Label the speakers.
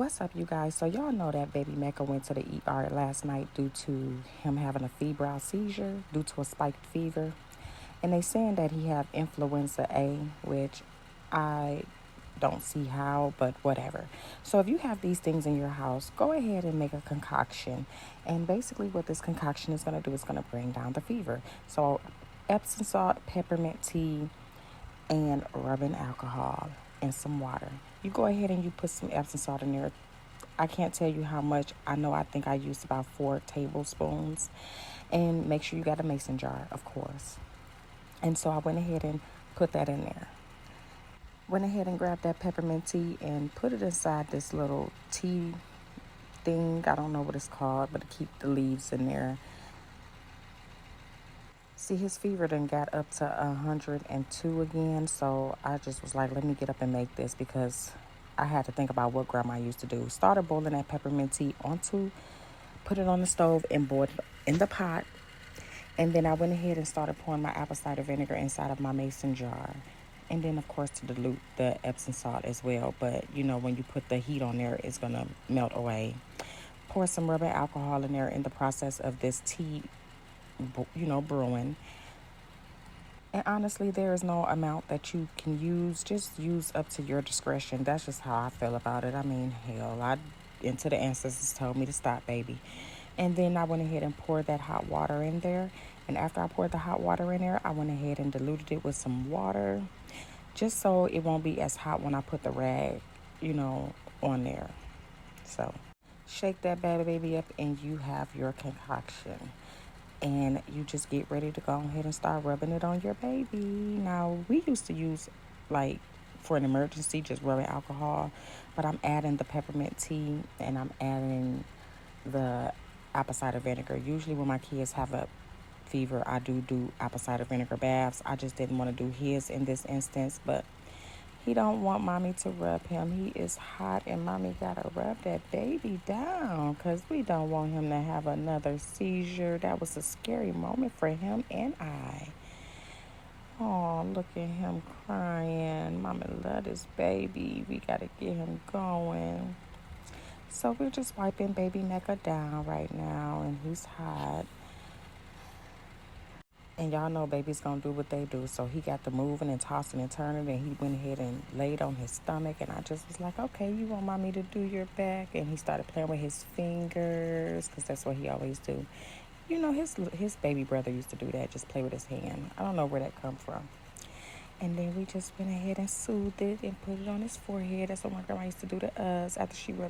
Speaker 1: What's up, you guys? So y'all know that baby Mecca went to the ER last night due to him having a febrile seizure due to a spiked fever. And they saying that he have influenza A, which I don't see how, but whatever. So if you have these things in your house, go ahead and make a concoction. And basically what this concoction is going to do is going to bring down the fever. So Epsom salt, peppermint tea, and rubbing alcohol and some water. You go ahead and you put some Epsom salt in there. I can't tell you how much. I think I used about 4 tablespoons. And make sure you got a mason jar, of course. And so I went ahead and put that in there. Went ahead and grabbed that peppermint tea and put it inside this little tea thing. I don't know what it's called, but to keep the leaves in there. See, his fever then got up to 102 again. So I just was like, let me get up and make this because I had to think about what grandma used to do. Started boiling that peppermint tea put it on the stove and boiled it in the pot. And then I went ahead and started pouring my apple cider vinegar inside of my mason jar. And then, of course, to dilute the Epsom salt as well. But, when you put the heat on there, it's going to melt away. Pour some rubbing alcohol in there in the process of this tea, brewing. And honestly, there is no amount that you can use. Just use up to your discretion. That's just how I feel about it. I mean, hell, until the ancestors told me to stop, baby. And then I went ahead and poured that hot water in there. And after I poured the hot water in there, I went ahead and diluted it with some water, just so it won't be as hot when I put the rag, on there. So shake that bad baby up and you have your concoction. And you just get ready to go ahead and start rubbing it on your baby. Now, we used to use, like, for an emergency, just rubbing alcohol. But I'm adding the peppermint tea and I'm adding the apple cider vinegar. Usually when my kids have a fever, I do apple cider vinegar baths. I just didn't want to do his in this instance, but he don't want mommy to rub him. He is hot and mommy gotta rub that baby down because we don't want him to have another seizure. That was a scary moment for him and I. Oh, look at him crying. Mama love this baby. We gotta get him going. So we're just wiping baby Mecca down right now, and he's hot. And y'all know baby's gonna do what they do. So he got to moving and tossing and turning, and he went ahead and laid on his stomach. And I just was like, okay, you want mommy to do your back? And he started playing with his fingers because that's what he always do. His baby brother used to do that, just play with his hand. I don't know where that come from. And then we just went ahead and soothed it and put it on his forehead. That's what my grandma used to do to us after she rubbed